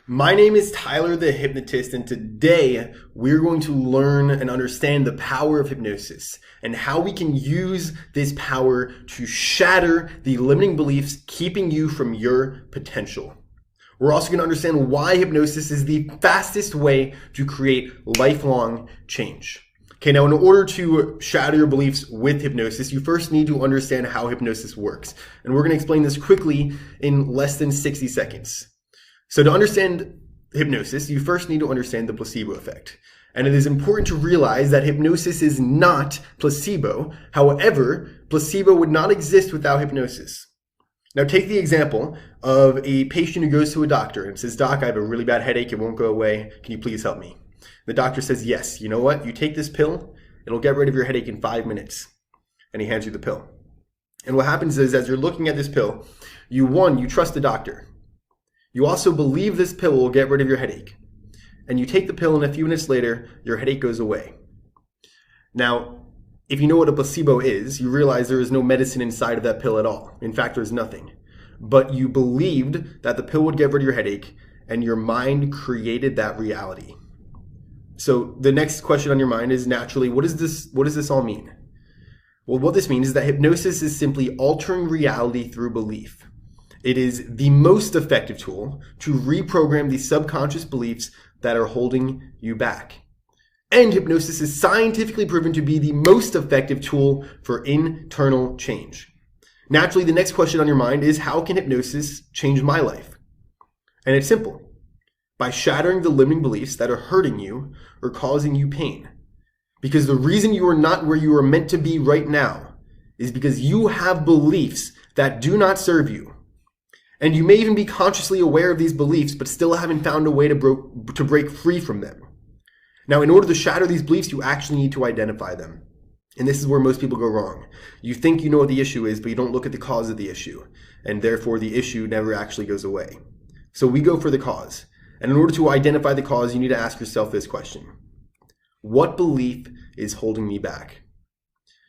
My name is Tyler the Hypnotist, and today we're going to learn and understand the power of hypnosis and how we can use this power to shatter the limiting beliefs keeping you from your potential. We're also going to understand why hypnosis is the fastest way to create lifelong change. Okay, now in order to shatter your beliefs with hypnosis, you first need to understand how hypnosis works. And we're going to explain this quickly in less than 60 seconds. So to understand hypnosis, you first need to understand the placebo effect. And it is important to realize that hypnosis is not placebo. However, placebo would not exist without hypnosis. Now take the example of a patient who goes to a doctor and says, "Doc, I have a really bad headache. It won't go away. Can you please help me?" The doctor says, "Yes, you know what? You take this pill. It'll get rid of your headache in 5 minutes." And he hands you the pill. And what happens is, as you're looking at this pill, you trust the doctor. You also believe this pill will get rid of your headache. And you take the pill, and a few minutes later, your headache goes away. Now, if you know what a placebo is, you realize there is no medicine inside of that pill at all. In fact, there's nothing. But you believed that the pill would get rid of your headache, and your mind created that reality. So the next question on your mind is naturally, what does this all mean? Well, what this means is that hypnosis is simply altering reality through belief. It is the most effective tool to reprogram the subconscious beliefs that are holding you back. And hypnosis is scientifically proven to be the most effective tool for internal change. Naturally, the next question on your mind is, how can hypnosis change my life? And it's simple. By shattering the limiting beliefs that are hurting you or causing you pain. Because the reason you are not where you are meant to be right now is because you have beliefs that do not serve you. And you may even be consciously aware of these beliefs, but still haven't found a way to break free from them. Now, in order to shatter these beliefs, you actually need to identify them. And this is where most people go wrong. You think you know what the issue is, but you don't look at the cause of the issue. And therefore, the issue never actually goes away. So we go for the cause. And in order to identify the cause, you need to ask yourself this question. What belief is holding me back?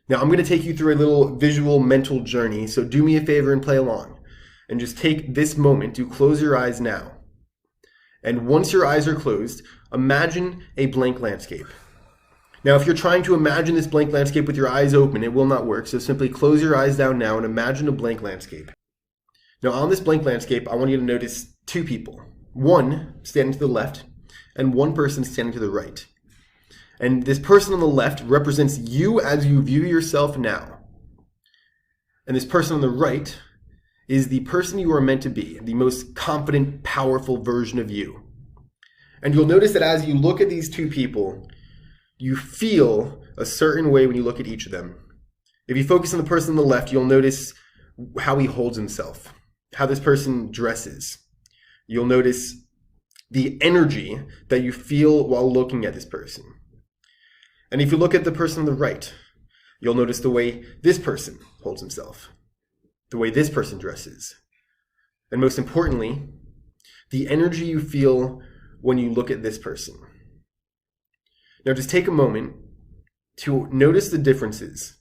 Now, I'm going to take you through a little visual mental journey, so do me a favor and play along. And just take this moment to close your eyes now. And once your eyes are closed, imagine a blank landscape. Now, if you're trying to imagine this blank landscape with your eyes open, it will not work. So simply close your eyes down now and imagine a blank landscape. Now, on this blank landscape, I want you to notice two people. One standing to the left and one person standing to the right. And this person on the left represents you as you view yourself now. And this person on the right is the person you are meant to be, the most confident, powerful version of you. And you'll notice that as you look at these two people, you feel a certain way when you look at each of them. If you focus on the person on the left, you'll notice how he holds himself, how this person dresses. You'll notice the energy that you feel while looking at this person. And if you look at the person on the right, you'll notice the way this person holds himself, the way this person dresses. And most importantly, the energy you feel when you look at this person. Now just take a moment to notice the differences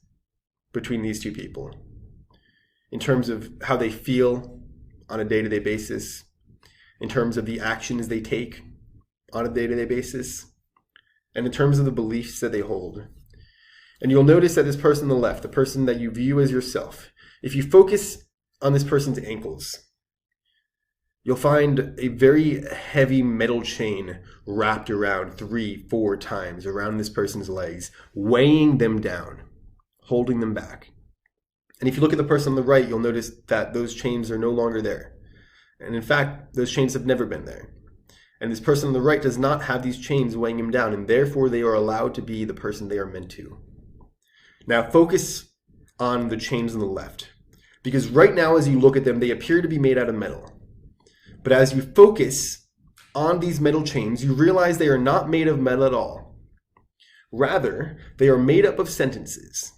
between these two people in terms of how they feel on a day-to-day basis, in terms of the actions they take on a day-to-day basis, and in terms of the beliefs that they hold. And you'll notice that this person on the left, the person that you view as yourself, if you focus on this person's ankles, you'll find a very heavy metal chain wrapped around 3-4 times around this person's legs, weighing them down, holding them back. And if you look at the person on the right, you'll notice that those chains are no longer there. And in fact, those chains have never been there. And this person on the right does not have these chains weighing him down, and therefore they are allowed to be the person they are meant to. Now focus on the chains on the left, because right now as you look at them, they appear to be made out of metal. But as you focus on these metal chains, you realize they are not made of metal at all. Rather, they are made up of sentences.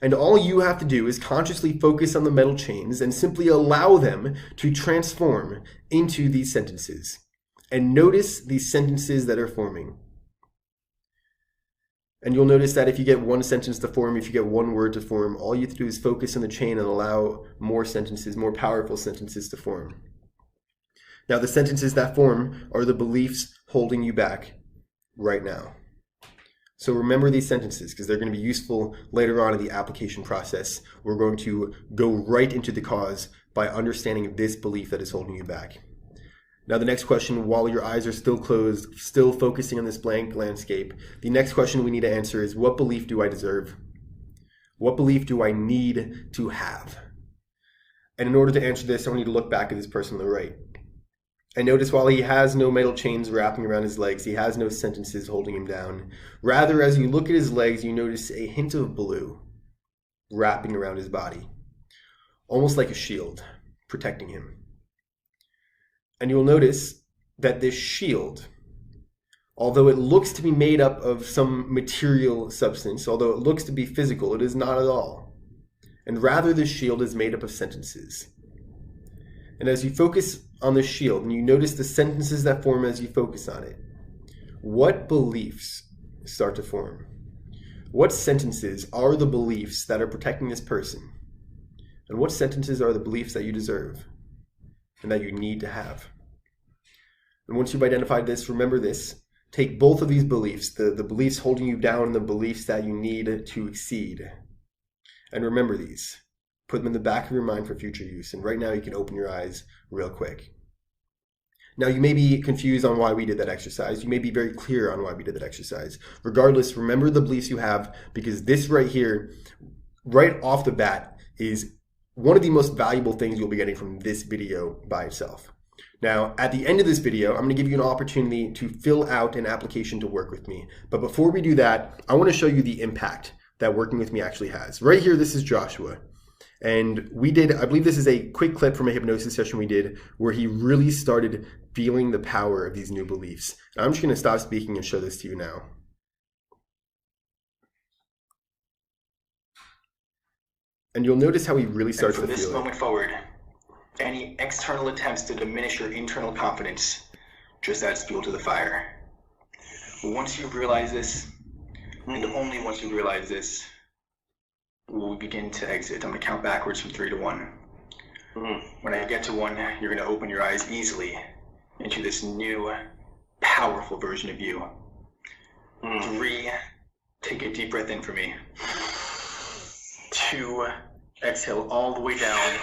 And all you have to do is consciously focus on the metal chains and simply allow them to transform into these sentences. And notice these sentences that are forming. And you'll notice that if you get one sentence to form, if you get one word to form, all you have to do is focus on the chain and allow more sentences, more powerful sentences to form. Now, the sentences that form are the beliefs holding you back right now. So remember these sentences because they're going to be useful later on in the application process. We're going to go right into the cause by understanding this belief that is holding you back. Now, the next question, while your eyes are still closed, still focusing on this blank landscape, the next question we need to answer is, what belief do I deserve? What belief do I need to have? And in order to answer this, I want you to look back at this person on the right. And notice while he has no metal chains wrapping around his legs, he has no sentences holding him down. Rather, as you look at his legs, you notice a hint of blue wrapping around his body, almost like a shield protecting him. And you'll notice that this shield, although it looks to be made up of some material substance, although it looks to be physical, it is not at all. And rather, this shield is made up of sentences. And as you focus on the shield and you notice the sentences that form as you focus on it, what beliefs start to form? What sentences are the beliefs that are protecting this person? And what sentences are the beliefs that you deserve and that you need to have? And once you've identified this, remember this. Take both of these beliefs, the beliefs holding you down and the beliefs that you need to exceed. And remember these. Put them in the back of your mind for future use. And right now you can open your eyes real quick. Now you may be confused on why we did that exercise. You may be very clear on why we did that exercise. Regardless, remember the beliefs you have, because this right here, right off the bat, is one of the most valuable things you'll be getting from this video by itself. Now, at the end of this video, I'm going to give you an opportunity to fill out an application to work with me. But before we do that, I want to show you the impact that working with me actually has. Right here, this is Joshua. And we did, I believe this is a quick clip from a hypnosis session we did where he really started feeling the power of these new beliefs. And I'm just going to stop speaking and show this to you now. And you'll notice how he really starts to feel it. From this moment forward, any external attempts to diminish your internal confidence just adds fuel to the fire. Once you realize this, and only once you realize this, we'll begin to exit. I'm going to count backwards from 3 to 1. When I get to 1, you're going to open your eyes easily into this new, powerful version of you. 3, take a deep breath in for me. 2, exhale all the way down.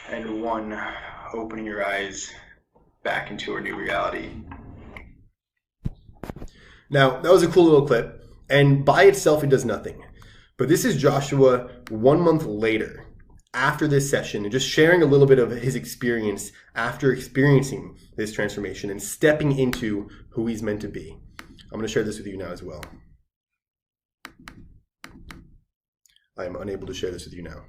And 1, opening your eyes back into our new reality. Now, that was a cool little clip, and by itself it does nothing. But this is Joshua 1 month later, after this session, and just sharing a little bit of his experience after experiencing this transformation and stepping into who he's meant to be. I'm going to share this with you now as well. I am unable to share this with you now.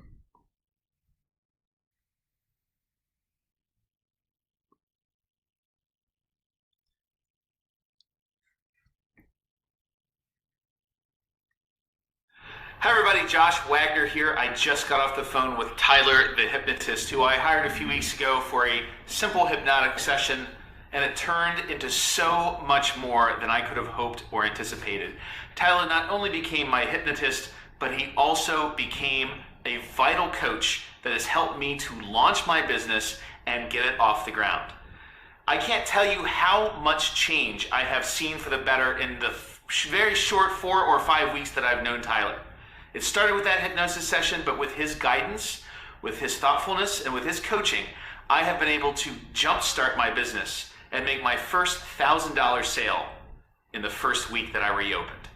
Hi everybody, Josh Wagner here. I just got off the phone with Tyler, the hypnotist, who I hired a few weeks ago for a simple hypnotic session, and it turned into so much more than I could have hoped or anticipated. Tyler not only became my hypnotist, but he also became a vital coach that has helped me to launch my business and get it off the ground. I can't tell you how much change I have seen for the better in the very short 4 or 5 weeks that I've known Tyler. It started with that hypnosis session, but with his guidance, with his thoughtfulness, and with his coaching, I have been able to jumpstart my business and make my first $1,000 sale in the first week that I reopened.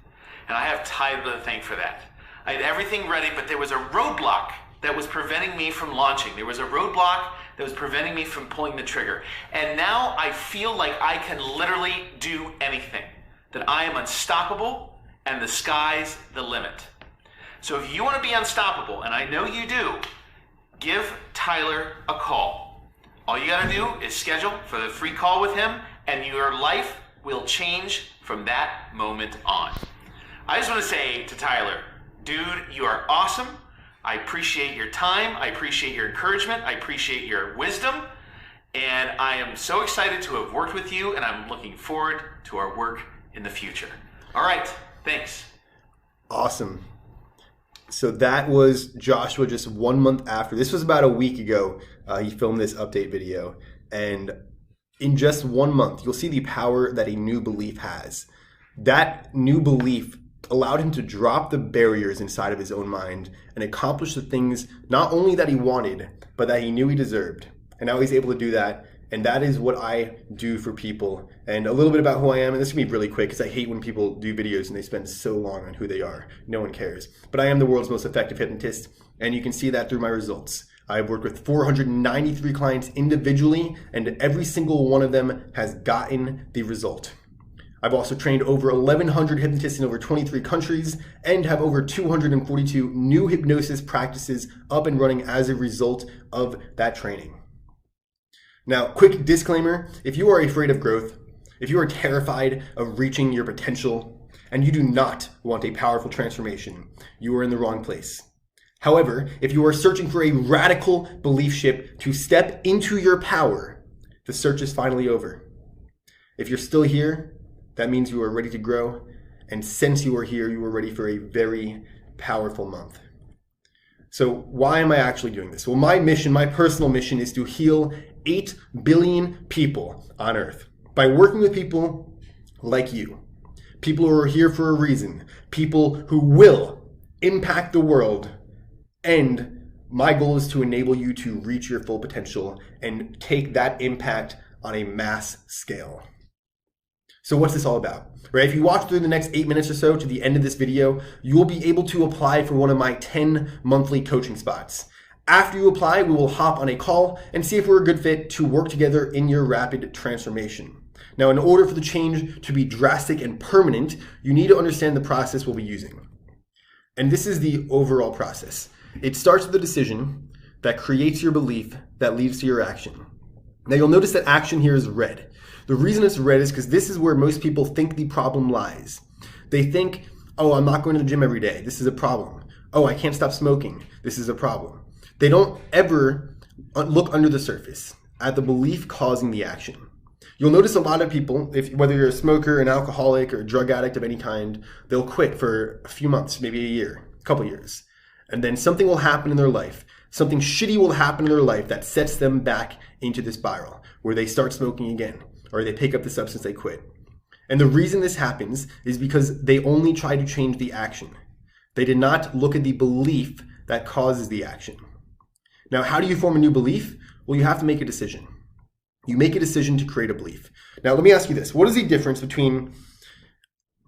And I have Tyler to thank for that. I had everything ready, but there was a roadblock that was preventing me from launching. There was a roadblock that was preventing me from pulling the trigger. And now I feel like I can literally do anything, that I am unstoppable and the sky's the limit. So if you want to be unstoppable, and I know you do, give Tyler a call. All you got to do is schedule for the free call with him, and your life will change from that moment on. I just want to say to Tyler, dude, you are awesome. I appreciate your time. I appreciate your encouragement. I appreciate your wisdom. And I am so excited to have worked with you, and I'm looking forward to our work in the future. All right, thanks. Awesome. So that was Joshua just 1 month after. This was about a week ago. He filmed this update video. And in just 1 month, you'll see the power that a new belief has. That new belief allowed him to drop the barriers inside of his own mind and accomplish the things not only that he wanted, but that he knew he deserved. And now he's able to do that. And that is what I do for people. And a little bit about who I am, and this can be really quick because I hate when people do videos and they spend so long on who they are. No one cares. But I am the world's most effective hypnotist, and you can see that through my results. I've worked with 493 clients individually, and every single one of them has gotten the result. I've also trained over 1,100 hypnotists in over 23 countries and have over 242 new hypnosis practices up and running as a result of that training. Now, quick disclaimer, if you are afraid of growth, if you are terrified of reaching your potential, and you do not want a powerful transformation, you are in the wrong place. However, if you are searching for a radical belief shift to step into your power, the search is finally over. If you're still here, that means you are ready to grow, and since you are here, you are ready for a very powerful month. So why am I actually doing this? Well, my mission, my personal mission, is to heal 8 billion people on Earth by working with people like you. People who are here for a reason. People who will impact the world. And my goal is to enable you to reach your full potential and take that impact on a mass scale. So what's this all about? Right? If you watch through the next 8 minutes or so to the end of this video, you will be able to apply for one of my 10 monthly coaching spots. After you apply, we will hop on a call and see if we're a good fit to work together in your rapid transformation. Now, in order for the change to be drastic and permanent, you need to understand the process we'll be using. And this is the overall process. It starts with a decision that creates your belief that leads to your action. Now, you'll notice that action here is red. The reason it's red is because this is where most people think the problem lies. They think, oh, I'm not going to the gym every day. This is a problem. Oh, I can't stop smoking. This is a problem. They don't ever look under the surface at the belief causing the action. You'll notice a lot of people, whether you're a smoker, an alcoholic, or a drug addict of any kind, they'll quit for a few months, maybe a year, a couple years. And then something will happen in their life. Something shitty will happen in their life that sets them back into the spiral where they start smoking again, or they pick up the substance they quit. And the reason this happens is because they only try to change the action. They did not look at the belief that causes the action. Now, how do you form a new belief? Well, you have to make a decision. You make a decision to create a belief. Now, let me ask you this. What is the difference between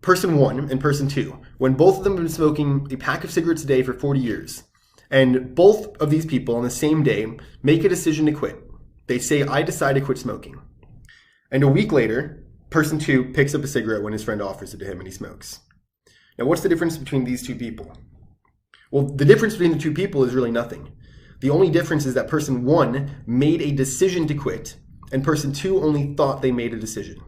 person 1 and person 2 when both of them have been smoking a pack of cigarettes a day for 40 years? And both of these people on the same day make a decision to quit. They say, I decide to quit smoking. And a week later, person 2 picks up a cigarette when his friend offers it to him and he smokes. Now, what's the difference between these two people? Well, the difference between the two people is really nothing. The only difference is that person 1 made a decision to quit and person 2 only thought they made a decision.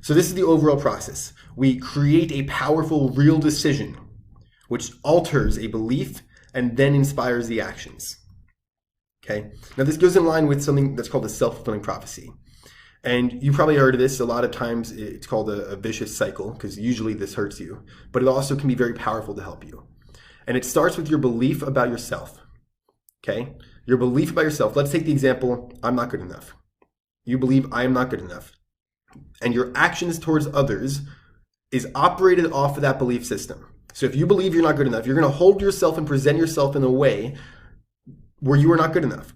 So this is the overall process. We create a powerful, real decision which alters a belief and then inspires the actions. Okay? Now this goes in line with something that's called a self-fulfilling prophecy. And you probably heard of this. A lot of times it's called a vicious cycle because usually this hurts you, but it also can be very powerful to help you. And it starts with your belief about yourself. Okay? Your belief about yourself. Let's take the example, I'm not good enough. You believe I am not good enough. And your actions towards others is operated off of that belief system. So if you believe you're not good enough, you're going to hold yourself and present yourself in a way where you are not good enough.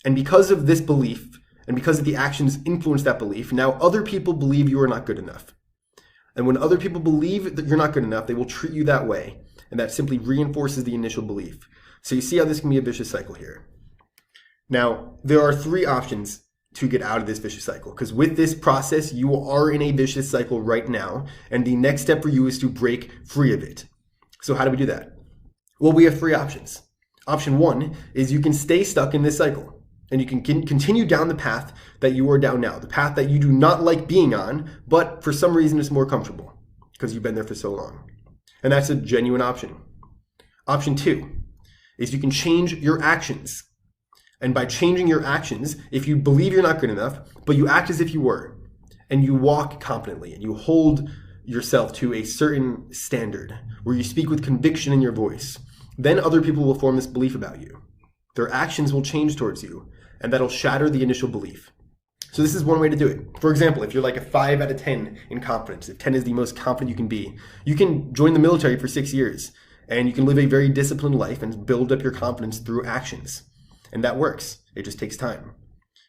And because of this belief, and because of the actions influence that belief, now other people believe you are not good enough. And when other people believe that you're not good enough, they will treat you that way. And that simply reinforces the initial belief. So you see how this can be a vicious cycle here. Now, there are 3 options to get out of this vicious cycle. Because with this process, you are in a vicious cycle right now. And the next step for you is to break free of it. So how do we do that? Well, we have 3 options. Option 1 is you can stay stuck in this cycle. And you can continue down the path that you are down now. The path that you do not like being on, but for some reason it's more comfortable. Because you've been there for so long. And that's a genuine option. Option 2 is you can change your actions. And by changing your actions, if you believe you're not good enough, but you act as if you were, and you walk confidently, and you hold yourself to a certain standard, where you speak with conviction in your voice, then other people will form this belief about you. Their actions will change towards you, and that'll shatter the initial belief. So this is one way to do it. For example, if you're like a 5 out of 10 in confidence, if 10 is the most confident you can be, you can join the military for 6 years and you can live a very disciplined life and build up your confidence through actions. And that works. It just takes time.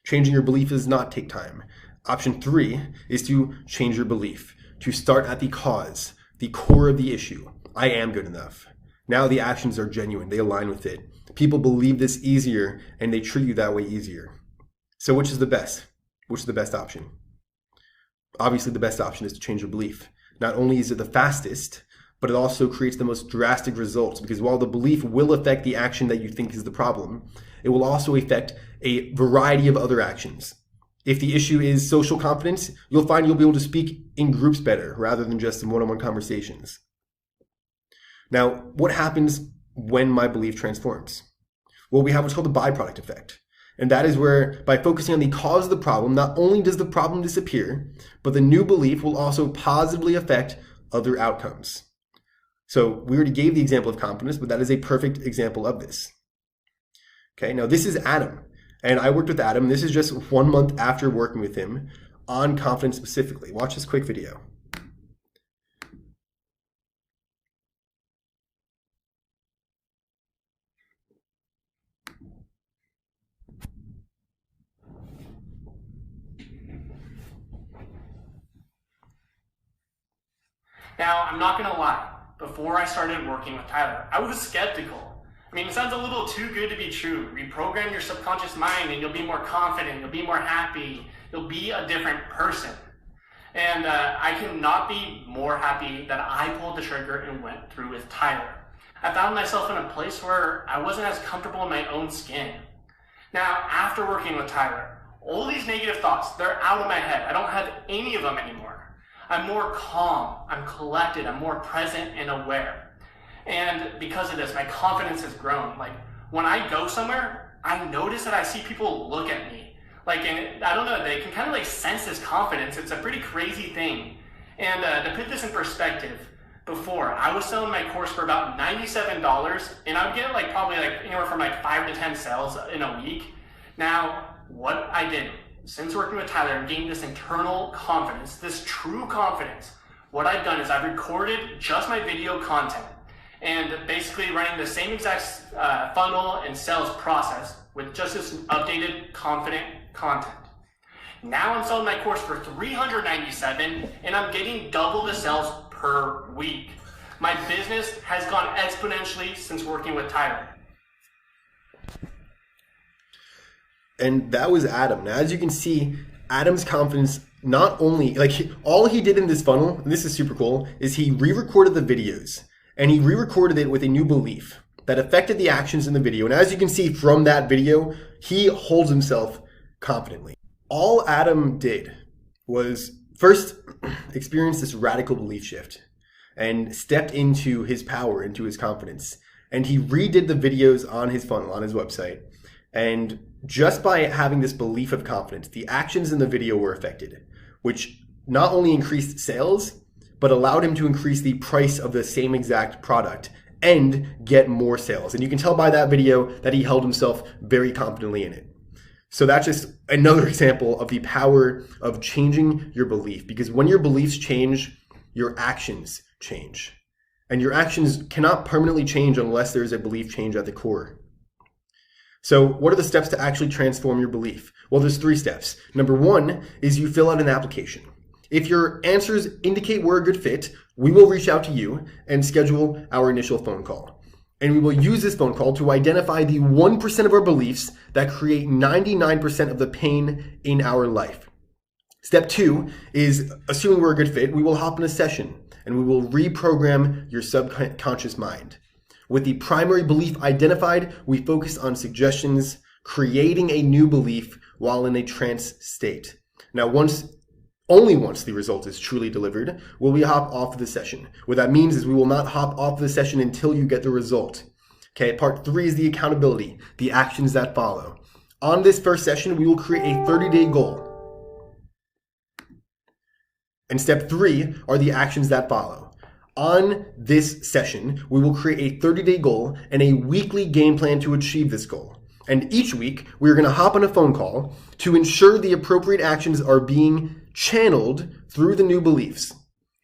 Changing your belief does not take time. Option 3 is to change your belief, to start at the cause, the core of the issue. I am good enough. Now the actions are genuine. They align with it. People believe this easier and they treat you that way easier. So which is the best? Which is the best option? Obviously, the best option is to change your belief. Not only is it the fastest, but it also creates the most drastic results, because while the belief will affect the action that you think is the problem, it will also affect a variety of other actions. If the issue is social confidence, you'll find you'll be able to speak in groups better rather than just in one-on-one conversations. Now, what happens when my belief transforms? Well, we have what's called the byproduct effect. And that is where, by focusing on the cause of the problem, not only does the problem disappear, but the new belief will also positively affect other outcomes. So we already gave the example of confidence, but that is a perfect example of this. Okay, now this is Adam. And I worked with Adam. This is just 1 month after working with him on confidence specifically. Watch this quick video. Now, I'm not gonna lie, before I started working with Tyler, I was skeptical. I mean, it sounds a little too good to be true. Reprogram your subconscious mind and you'll be more confident, you'll be more happy, you'll be a different person. And I cannot be more happy that I pulled the trigger and went through with Tyler. I found myself in a place where I wasn't as comfortable in my own skin. Now, after working with Tyler, all these negative thoughts, they're out of my head. I don't have any of them anymore. I'm more calm, I'm collected, I'm more present and aware. And because of this, my confidence has grown. Like, when I go somewhere, I notice that I see people look at me. Like, and I don't know, they can kind of like sense this confidence. It's a pretty crazy thing. And to put this in perspective, before, I was selling my course for about $97, and I would get like probably like anywhere from like 5 to 10 sales in a week. Now, what I did, since working with Tyler and gaining this internal confidence, this true confidence, what I've done is I've recorded just my video content and basically running the same exact funnel and sales process with just this updated, confident content. Now I'm selling my course for $397 and I'm getting double the sales per week. My business has gone exponentially since working with Tyler. And that was Adam. Now, as you can see, Adam's confidence, not only, like, all he did in this funnel, and this is super cool, is he re-recorded the videos. And he re-recorded it with a new belief that affected the actions in the video. And as you can see from that video, he holds himself confidently. All Adam did was first experience this radical belief shift and stepped into his power, into his confidence. And he redid the videos on his funnel, on his website. And just by having this belief of confidence, the actions in the video were affected, which not only increased sales, but allowed him to increase the price of the same exact product and get more sales. And you can tell by that video that he held himself very confidently in it. So that's just another example of the power of changing your belief, because when your beliefs change, your actions change. And your actions cannot permanently change unless there is a belief change at the core. So what are the steps to actually transform your belief? Well, there's 3 steps. Number 1 is you fill out an application. If your answers indicate we're a good fit, we will reach out to you and schedule our initial phone call. And we will use this phone call to identify the 1% of our beliefs that create 99% of the pain in our life. Step 2 is, assuming we're a good fit, we will hop in a session and we will reprogram your subconscious mind. With the primary belief identified, we focus on suggestions, creating a new belief while in a trance state. Now, only once the result is truly delivered will we hop off of the session. What that means is we will not hop off the session until you get the result. Okay, part 3 is the accountability, the actions that follow. On this first session, we will create a 30-day goal. And step 3 are the actions that follow. On this session, we will create a 30-day goal and a weekly game plan to achieve this goal. And each week, we're going to hop on a phone call to ensure the appropriate actions are being channeled through the new beliefs.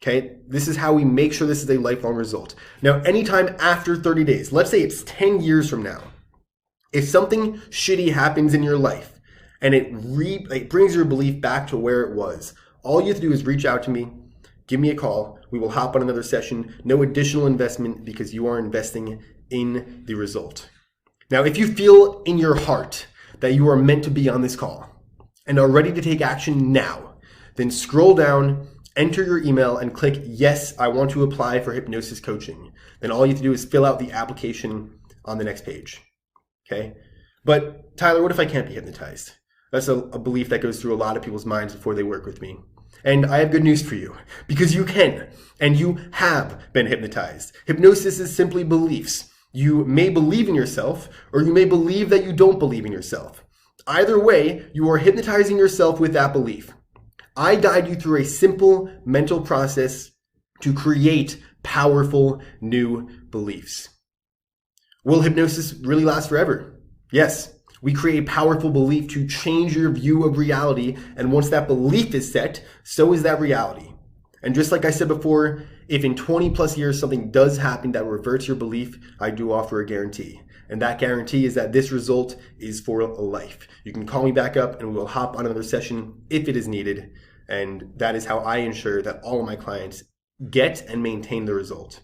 Okay, this is how we make sure this is a lifelong result. Now, anytime after 30 days, let's say it's 10 years from now, if something shitty happens in your life and it brings your belief back to where it was, all you have to do is reach out to me, give me a call. We will hop on another session. No additional investment because you are investing in the result. Now, if you feel in your heart that you are meant to be on this call and are ready to take action now, then scroll down, enter your email, and click, yes, I want to apply for hypnosis coaching. Then all you have to do is fill out the application on the next page. Okay? But Tyler, what if I can't be hypnotized? That's a belief that goes through a lot of people's minds before they work with me. And I have good news for you, because you can, and you have been hypnotized. Hypnosis is simply beliefs. You may believe in yourself, or you may believe that you don't believe in yourself. Either way, you are hypnotizing yourself with that belief. I guide you through a simple mental process to create powerful new beliefs. Will hypnosis really last forever? Yes. We create a powerful belief to change your view of reality, and once that belief is set, so is that reality. And just like I said before, if in 20 plus years something does happen that reverts your belief, I do offer a guarantee. And that guarantee is that this result is for a life. You can call me back up and we will hop on another session if it is needed. And that is how I ensure that all of my clients get and maintain the result.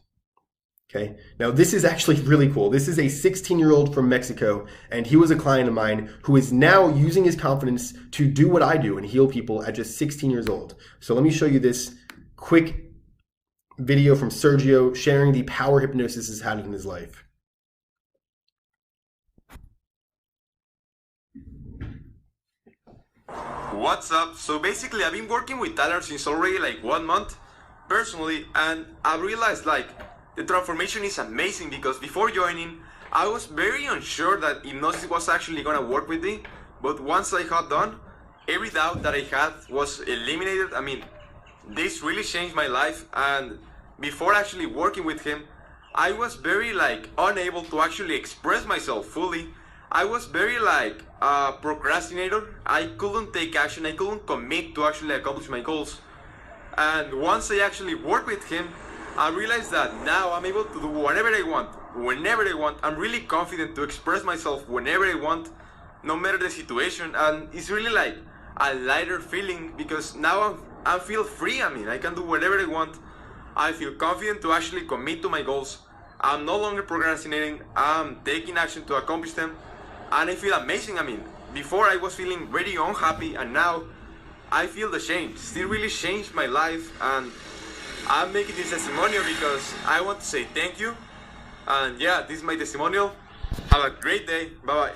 Okay. Now this is actually really cool. This is a 16-year-old from Mexico, and he was a client of mine who is now using his confidence to do what I do and heal people at just 16 years old. So let me show you this quick video from Sergio sharing the power hypnosis has had in his life. What's up? So basically I've been working with Tyler since already like 1 month personally, and I realized like the transformation is amazing, because before joining I was very unsure that hypnosis was actually gonna work with me, but once I got done, every doubt that I had was eliminated. I mean, this really changed my life, and before actually working with him, I was very like unable to actually express myself fully. I was very like a procrastinator. I couldn't take action, I couldn't commit to actually accomplish my goals. And once I actually worked with him, I realized that now I'm able to do whatever I want, whenever I want. I'm really confident to express myself whenever I want, no matter the situation. And it's really like a lighter feeling, because now I feel free. I mean, I can do whatever I want. I feel confident to actually commit to my goals. I'm no longer procrastinating. I'm taking action to accomplish them. And I feel amazing. I mean, before I was feeling very unhappy, and now I feel the change. It really changed my life, and I'm making this testimonial because I want to say thank you. And yeah, this is my testimonial. Have a great day. Bye-bye.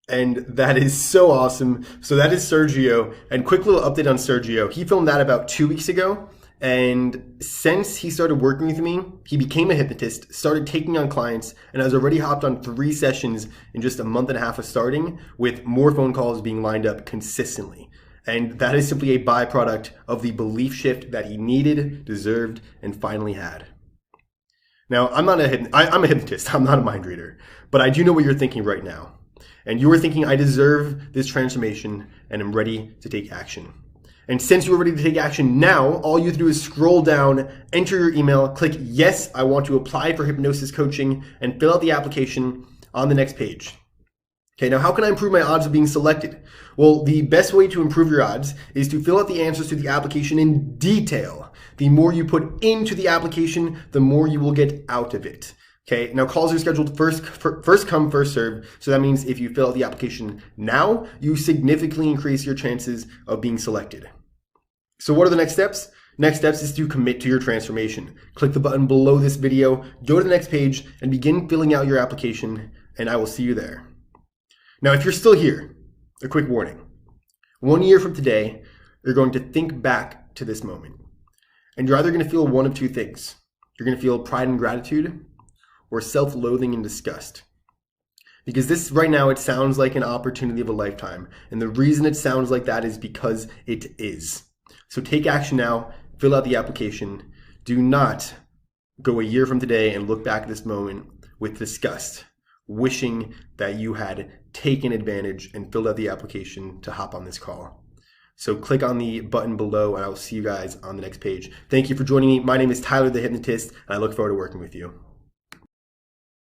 And that is so awesome. So that is Sergio. And quick little update on Sergio. He filmed that about 2 weeks ago. And since he started working with me, he became a hypnotist, started taking on clients, and has already hopped on 3 sessions in just a month and a half of starting, with more phone calls being lined up consistently. And that is simply a byproduct of the belief shift that he needed, deserved, and finally had. Now, I'm a hypnotist. I'm not a mind reader, but I do know what you're thinking right now. And you are thinking, I deserve this transformation and am ready to take action. And since you're ready to take action now, all you have to do is scroll down, enter your email, click yes, I want to apply for hypnosis coaching, and fill out the application on the next page. Okay, now how can I improve my odds of being selected? Well, the best way to improve your odds is to fill out the answers to the application in detail. The more you put into the application, the more you will get out of it. Okay, now calls are scheduled first come, first serve. So that means if you fill out the application now, you significantly increase your chances of being selected. So what are the next steps? Next steps is to commit to your transformation. Click the button below this video, go to the next page, and begin filling out your application, and I will see you there. Now, if you're still here, a quick warning. 1 year from today, you're going to think back to this moment. And you're either going to feel one of two things. You're going to feel pride and gratitude, or self-loathing and disgust. Because this, right now, it sounds like an opportunity of a lifetime. And the reason it sounds like that is because it is. So take action now, fill out the application. Do not go a year from today and look back at this moment with disgust wishing that you had taken advantage and filled out the application to hop on this call. So click on the button below and I will see you guys on the next page. Thank you for joining me. My name is Tyler the Hypnotist and I look forward to working with you.